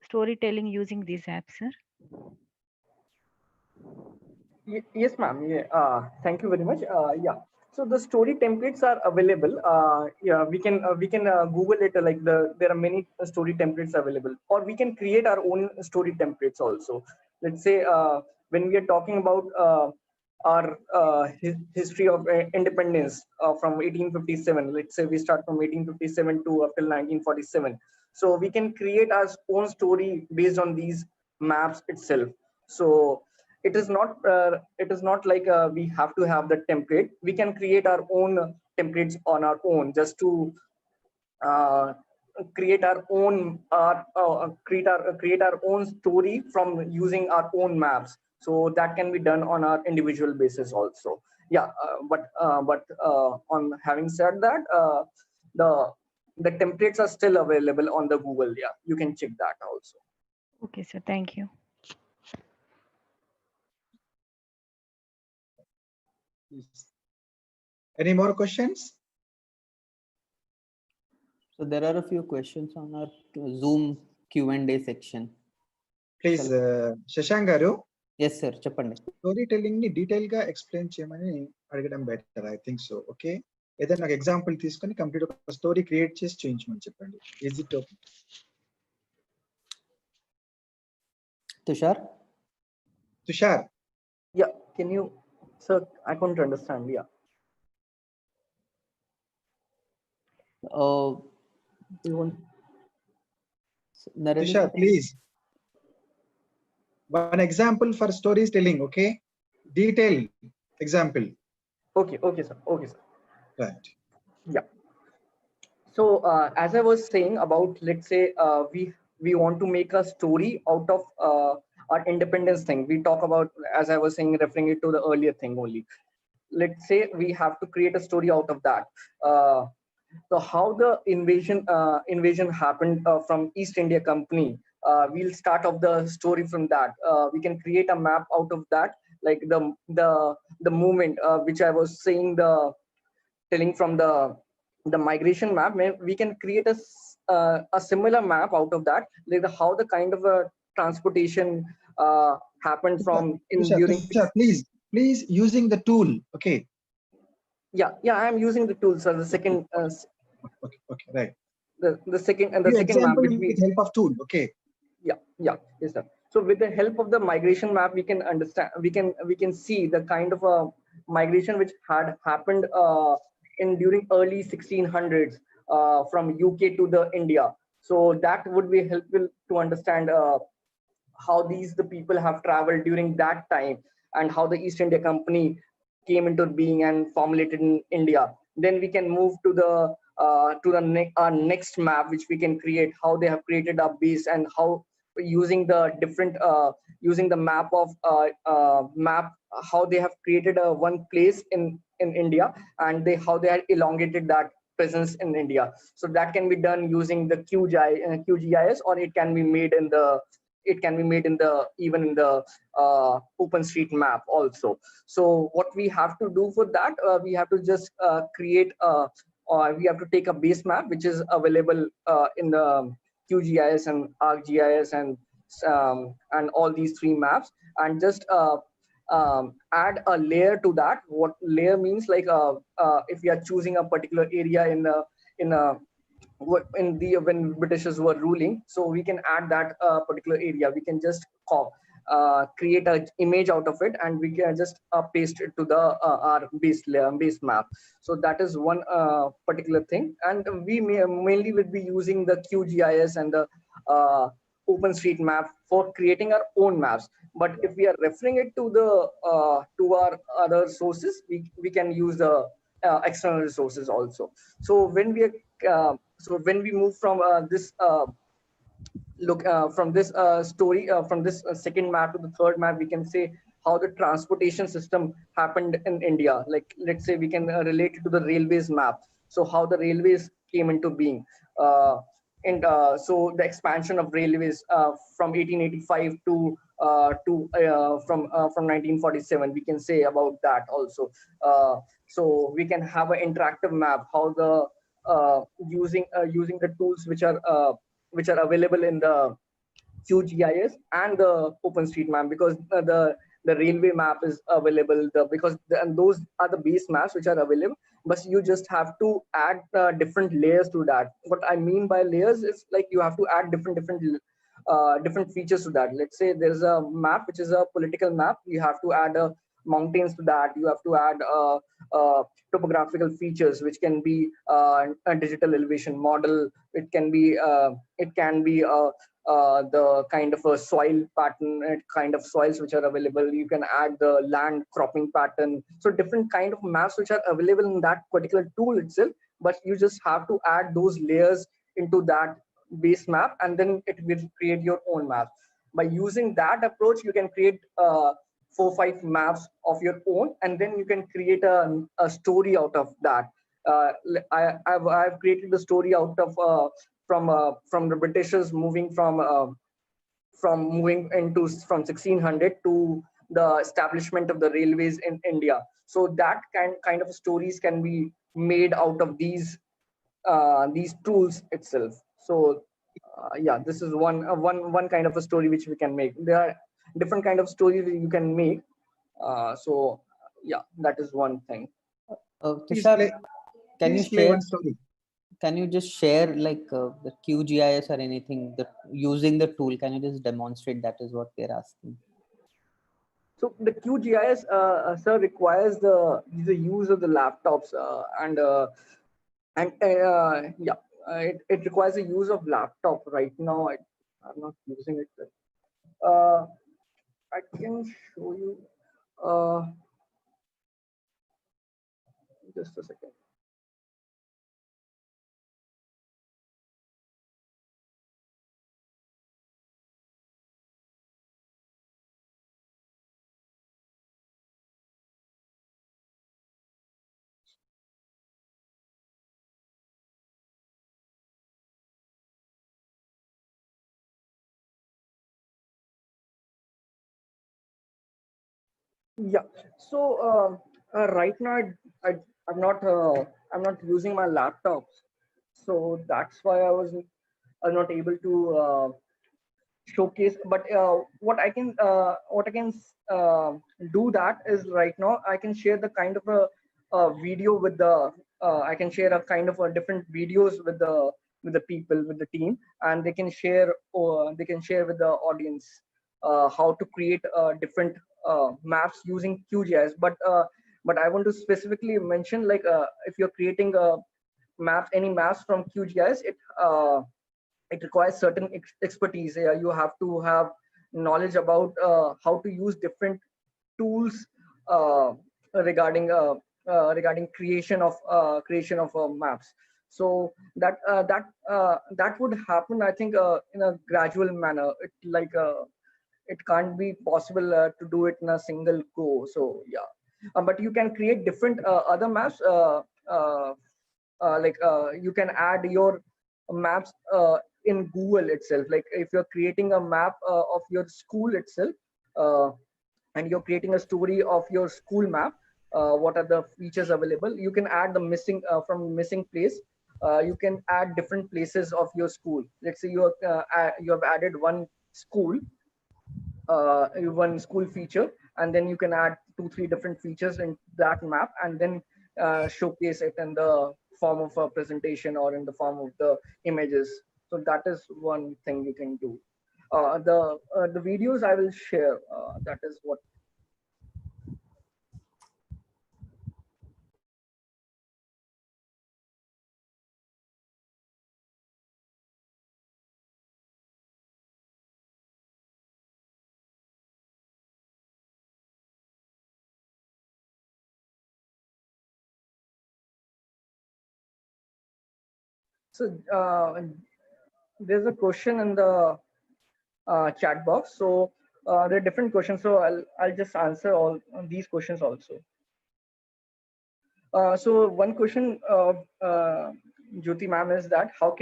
S6: storytelling using these apps, sir?
S3: Yes, ma'am. Yeah. Thank you very much. Yeah. So the story templates are available. Yeah, we can Google it. Like there are many story templates available, or we can create our own story templates also. Let's say when we are talking about our history of independence from 1857. Let's say we start from 1857 to up till 1947. So we can create our own story based on these maps itself. So it is not like we have to have the template. We can create our own templates on our own, just to uh, create our own create our own story from using our own maps. So that can be done on our individual basis also. Yeah. But on having said that, the the templates are still available on the Google. Yeah, you can check that also.
S6: Okay, sir. Thank you.
S1: Any more questions?
S7: So there are a few questions on our Zoom Q&A section.
S1: Please, Shashank garu.
S7: Yes, sir. Chappandi.
S1: Storytelling ni detail ga explain cheyamani అడగడం better. I think so. Okay. ఏదైనా నాకు example తీసుకొని complete ఒక story create చేసి చూపించమని చెప్పండి. Is it okay?
S7: Tushar?
S1: Tushar.
S3: Yeah, can you, sir? I couldn't understand. Yeah. You want?
S1: Tushar, please. One example for storytelling, okay? Detailed example.
S3: Okay, okay, sir. Okay, sir.
S1: Right.
S3: Yeah. So as I was saying about, let's say we want to make a story out of our independence thing. We talk about, as I was saying, referring it to the earlier thing only. Let's say we have to create a story out of that. So how the invasion happened from East India Company. We'll start off the story from that. We can create a map out of that, like the movement which I was saying, the telling from the migration map. We can create a similar map out of that, like how the kind of a transportation happened from during.
S1: Tushar, please using the tool, okay?
S3: Yeah, I am using the tools. The second
S1: okay, right.
S3: The second map which
S1: with help of tool, okay?
S3: Yeah, yes, sir. So with the help of the migration map, we can understand, we can see the kind of a migration which had happened in during early 1600s from UK to the India. So that would be helpful to understand how the people have traveled during that time, and how the East India Company came into being and formulated in India. Then we can move to the next map which we can create, how they have created a base, and how using the different using the map of map, how they have created a one place in India, and how they had elongated that presence in India. So that can be done using the QGIS, or it can be made in the even in the OpenStreetMap also. So what we have to do for that, we have to just create or we have to take a base map which is available in the QGIS and ArcGIS and all these three maps, and just add a layer to that. What layer means, like if we are choosing a particular area when Britishers were ruling, so we can add that particular area. We can just create an image out of it, and we can just paste it to the our base map. So that is one particular thing, and we mainly will be using the QGIS and the OpenStreetMap for creating our own maps. But if we are referring it to the to our other sources, we can use the external resources also. So when we move from this from this story, from this second map to the third map, we can say how the transportation system happened in India. Like, let's say we can relate it to the railways map. So how the railways came into being. And so the expansion of railways from 1885 from 1947, we can say about that also. So we can have an interactive map, how the using the tools which are available in the QGIS and the OpenStreetMap, because the railway map is available, and those are the base maps which are available, but you just have to add different layers to that. What I mean by layers is like you have to add different features to that. Let's say there's a map which is a political map, you have to add mountains to that, you have to add topographical features which can be a digital elevation model, it can be the kind of a soil pattern, kind of soils which are available. You can add the land cropping pattern. So different kind of maps which are available in that particular tool itself, but you just have to add those layers into that base map, and then it will create your own map. By using that approach, you can create 4-5 maps of your own, and then you can create a story out of that. I've created the story out of from the Britishers moving from 1600 to the establishment of the railways in India. So that kind of stories can be made out of these tools itself. So yeah, this is one kind of a story which we can make. There are different kind of stories you can make. So yeah, that is one thing.
S1: Please
S7: Tushar,
S1: play-
S7: can you
S1: Please play
S7: share?
S1: one story.
S7: Can you just share like the QGIS or anything that using the tool? Can you just demonstrate? That is what they're asking.
S3: So the QGIS, sir, requires the use of the laptops and yeah, it requires the use of laptop. Right now, I'm not using it. I can show you. Just a second. Yeah. So right now, I I'm not using my laptop, so that's why I was not able to showcase. But what I can do that is right now I can share the kind of a video with the I can share a kind of a different videos with the people, with the team, and they can share with the audience how to create different maps using QGIS. But I want to specifically mention, like, if you're creating any maps from QGIS, it requires certain expertise. You have to have knowledge about how to use different tools regarding creation of maps. So that would happen, I think, in a gradual manner. It can't be possible to do it in a single go. So yeah, but you can create different other maps. You can add your maps in Google itself. Like if you're creating a map of your school itself, and you're creating a story of your school map, what are the features available? You can add the from missing place. You can add different places of your school. Let's say you have added one school feature, and then you can add 2-3 different features in that map, and then showcase it in the form of a presentation or in the form of the images. So that is one thing you can do. The videos I will share, that is what. So there's a question in the chat box. So There are different questions, so I'll just answer all these questions also. So one question of Jyoti ma'am is that how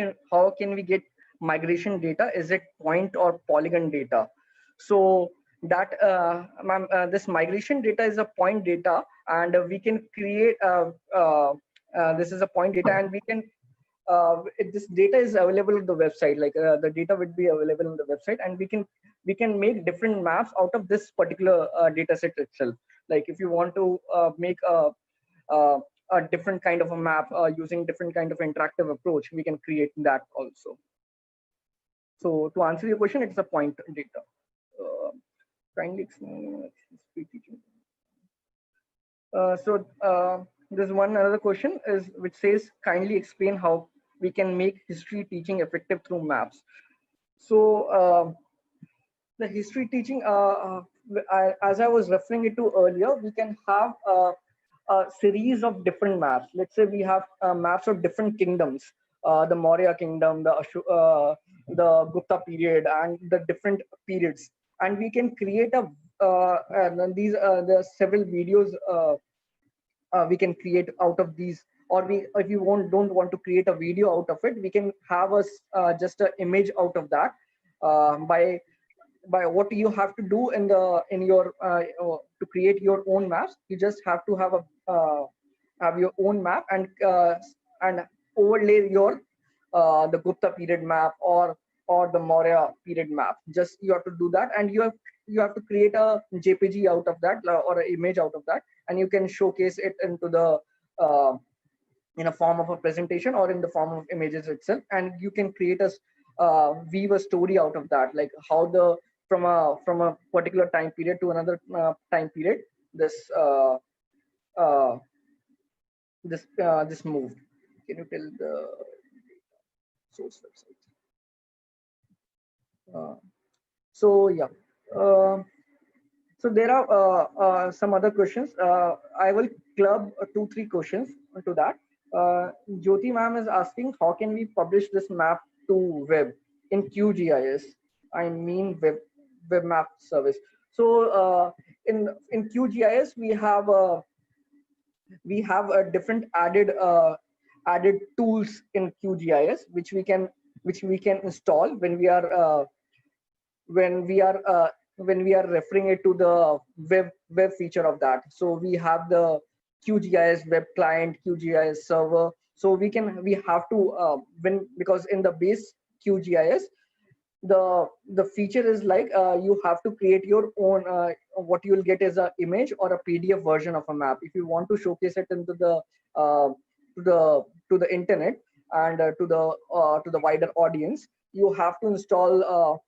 S3: can we get migration data? Is it point or polygon data? So that ma'am, this migration data is a point data, and we can create this is a point data, and we can this data is available on the website. Like the data would be available on the website, and we can make different maps out of this particular data set itself. Like if you want to make uh, a different kind of a map using different kind of interactive approach, we can create that also. So to answer your question, it's a point data. Kindly explain history teaching. There's one other question is which says, kindly explain how we can make history teaching effective through maps. So the history teaching, as I was referring it to earlier, we can have a series of different maps. Let's say we have maps of different kingdoms, the Maurya kingdom, the Gupta period, and the different periods. And we can create a and these there are several videos we can create out of these. Or if you don't want to create a video out of it, we can have just an image out of that by what you have to do in your to create your own maps. You just have to have your own map and overlay your the Gupta period map or the Maurya period map. Just you have to do that, and you have to create a JPG out of that or an image out of that, and you can showcase it into the in a form of a presentation or in the form of images itself, and you can create a weave a story out of that, like how the from a particular time period to another time period this this moved. Can you tell the source website? So yeah, so there are some other questions. I will club 2-3 questions to that. Jyoti ma'am is asking, how can we publish this map to web in QGIS? I mean web map service. So in QGIS we have a different added tools in QGIS which we can install when we are referring it to the web feature of that. So we have the QGIS web client, QGIS server. So we have to because in the base QGIS, the feature is like you have to create your own. What you will get is a image or a PDF version of a map. If you want to showcase it into the to the internet and to the wider audience, you have to install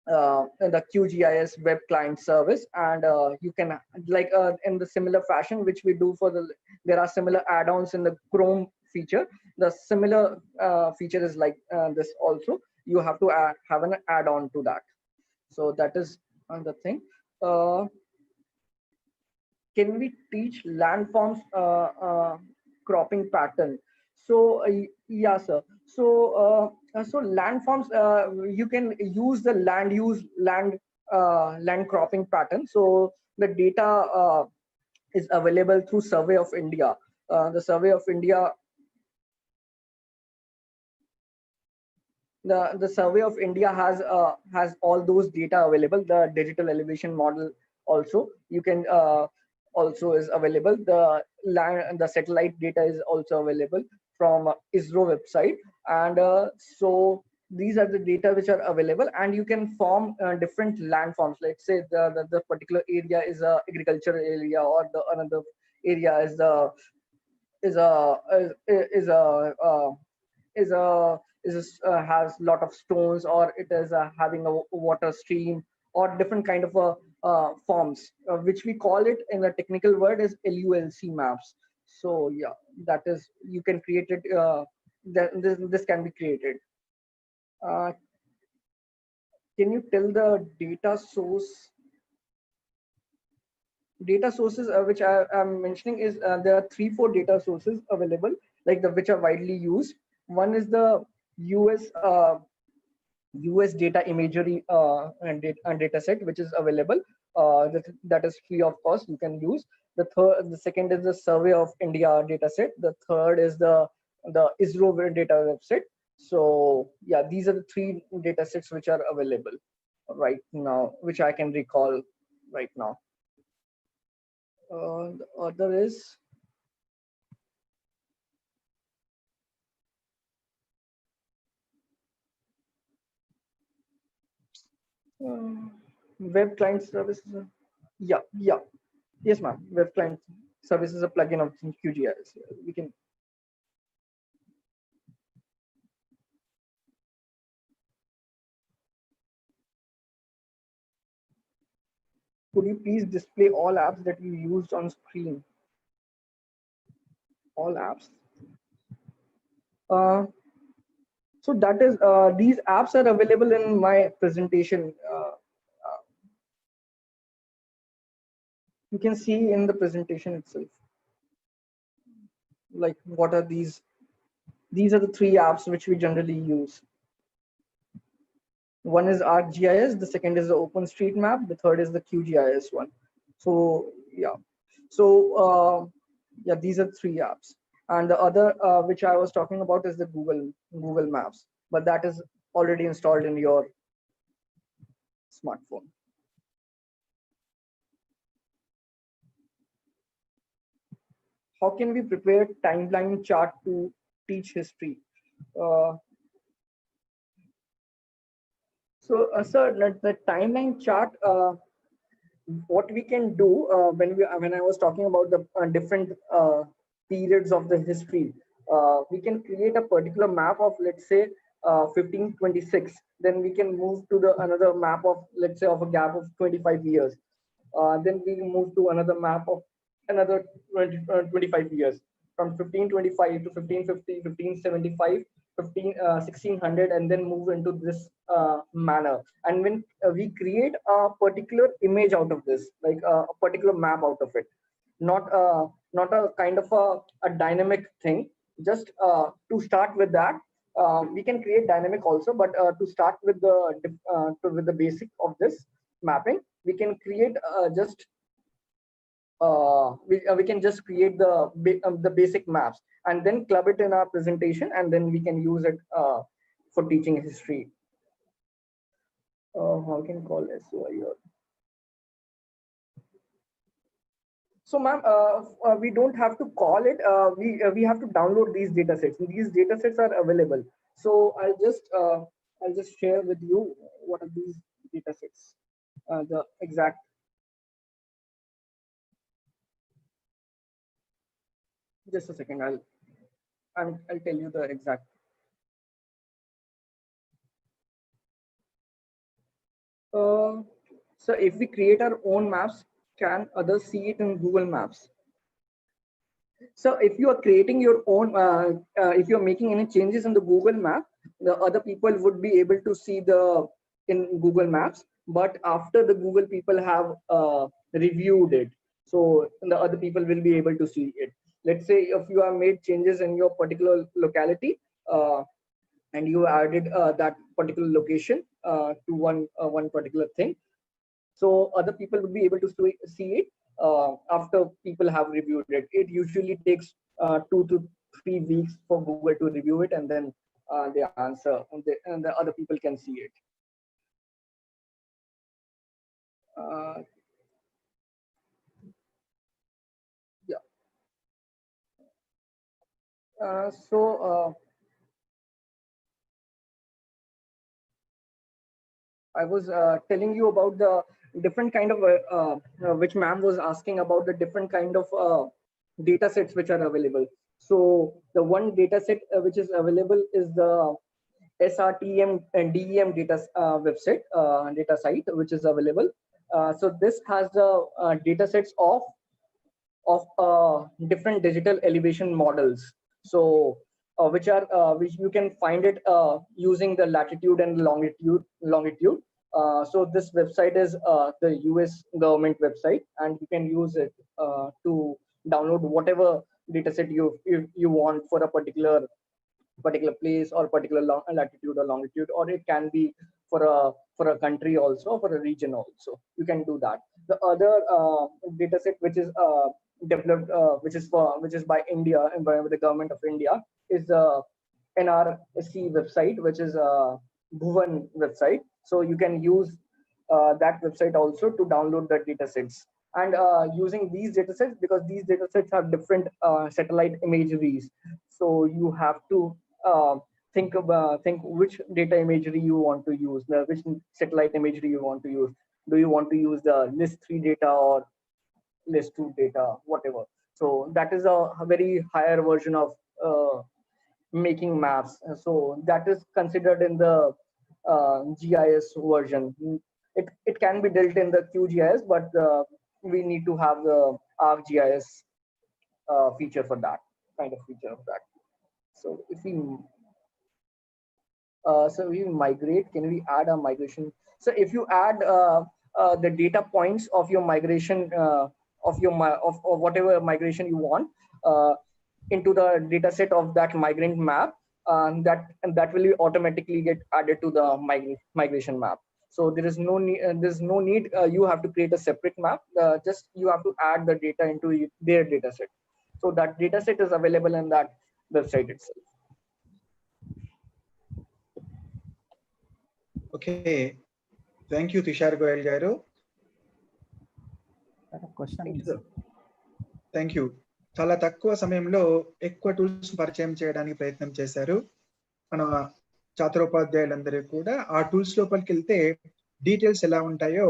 S3: the QGIS web client service, and you can like in the similar fashion which we do for there are similar add-ons in the Chrome feature. The similar feature is like this also. You have to have an add-on to that. So that is the thing. Can we teach landforms cropping pattern? So yeah, sir. So landforms, you can use the land cropping pattern. So the data is available through Survey of India. The Survey of India. The Survey of India has all those data available. The digital elevation model also you can also is available. The satellite data is also available from ISRO website, and so these are the data which are available, and you can form different landforms. Let's say the particular area is a agricultural area, or the another area has a lot of stones, or it is having a water stream, or different kind of forms, which we call it in the technical word as LULC maps. So yeah, that is, you can create it. This can be created. Can you tell the data source? Data sources which I am mentioning is there are 3-4 data sources available, like which are widely used. One is the US US data imagery and data set, which is available. That is free of cost. You can use. The second is the Survey of India data set. The third is the ISRO data website. So yeah, these are the three data sets which are available right now, which I can recall right now. The other is web client services. Yeah. Yes, ma'am. Web client service is a plugin of QGIS. We can. Could you please display all apps that you used on screen? All apps. So that is these apps are available in my presentation. You can see in the presentation itself. Like what are these? These are the three apps which we generally use. One is ArcGIS, the second is the OpenStreetMap, the third is the QGIS one. So yeah, so yeah, these are three apps. And the other which I was talking about is the Google Maps, but that is already installed in your smartphone. How can we prepare timeline chart to teach history? Sir, the timeline chart, what we can do when I was talking about the different periods of the history, we can create a particular map of, let's say, 1526. Then we can move to the another map of, let's say, of a gap of 25 years. Then we move to another map of another 25 years, from 1525 to 1550, 1575. 1600, and then move into this manner. And when we create a particular image out of this, like a particular map out of it, not a kind of a dynamic thing. Just to start with that, we can create dynamic also, but to start with the basic of this mapping, we can create just we can just create the basic maps and then club it in our presentation, and then we can use it for teaching history. How can call SOI here? So, ma'am, we don't have to call it. We have to download these data sets. These data sets are available. So I'll just share with you what are these data sets. The exact. Just a second. I'll tell you the exact. So if we create our own maps, can others see it in Google Maps? So if you are creating your own, if you're making any changes in the Google Map, the other people would be able to see in Google Maps. But after the Google people have reviewed it, so the other people will be able to see it. Let's say if you have made changes in your particular locality, and you added that particular location to one particular thing, so other people would be able to see it after people have reviewed it. It usually takes 2 to 3 weeks for Google to review it, and then they answer, and the other people can see it. Yeah. I was telling you about the different kind of which ma'am was asking about the different kind of data sets which are available. So the one data set which is available is the SRTM and DEM data website data site which is available. So this has the data sets of different digital elevation models. So which you can find it using the latitude and longitude. So this website is the US government website, and you can use it to download whatever dataset you want for a particular particular place or particular latitude or longitude, or it can be for a country also, for a region also. You can do that. The other data set which is developed, which is by India and by the government of India, is the NRC website, which is a Bhuvan website. So you can use that website also to download the data sets. And using these data sets, because these data sets have different satellite imageries, so you have to think which data imagery you want to use, which satellite imagery you want to use. Do you want to use the list 3 data or list 2 data, whatever. So that is a very higher version of making maps. So that is considered in the GIS version. It can be dealt in the QGIS, but we need to have the ArcGIS feature for that, kind of feature of that. So if we migrate, can we add a migration? So if you add the data points of your migration, of whatever migration you want into the data set of that migrant map, that will automatically get added to the migration map. So there is no need, you have to create a separate map. Just you have to add the data into their data set. So that data set is available in that website itself.
S1: Okay, thank you, Tushar Goyal garu. Thank you. చాలా తక్కువ సమయంలో ఎక్కువ tools పరిచయం చేయడానికి ప్రయత్నం చేశారు మన ఛాత్రోపాధ్యాయులందరూ కూడా. ఆ టూల్స్ లోపలికి వెళ్తే డీటెయిల్స్ ఎలా ఉంటాయో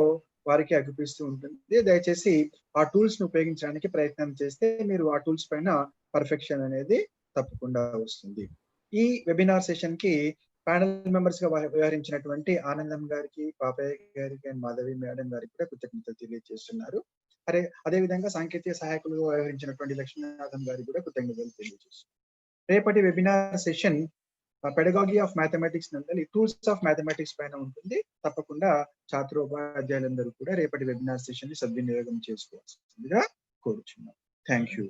S1: వారికి అనిపిస్తూ ఉంటుంది. దయచేసి ఆ టూల్స్ ను ఉపయోగించడానికి ప్రయత్నం చేస్తే మీరు ఆ టూల్స్ పైన పర్ఫెక్షన్ అనేది తప్పకుండా వస్తుంది. ఈ వెబినార్ సెషన్ కి ప్యానల్ మెంబర్స్ గా వ్యవహరించినటువంటి ఆనందం గారికి, పాపయ్య గారికి అండ్ మాధవి మేడం గారికి కూడా కృతజ్ఞతలు తెలియజేస్తున్నారు. అదేవిధంగా సాంకేతిక సహాయకులుగా వ్యవహరించినటువంటి లక్ష్మీనాథం గారికి కూడా కృతజ్ఞతలు తెలియజేస్తున్నారు. రేపటి webinar session pedagogy of mathematics నందలి టూల్స్ ఆఫ్ మ్యాథమెటిక్స్ పైన ఉంటుంది. తప్పకుండా ఛాత్రోపాధ్యాయులందరూ కూడా రేపటి వెబినార్ సెషన్ ని సద్వినియోగం చేసుకోవాల్సిందిగా కోరుచున్నాం. Thank you.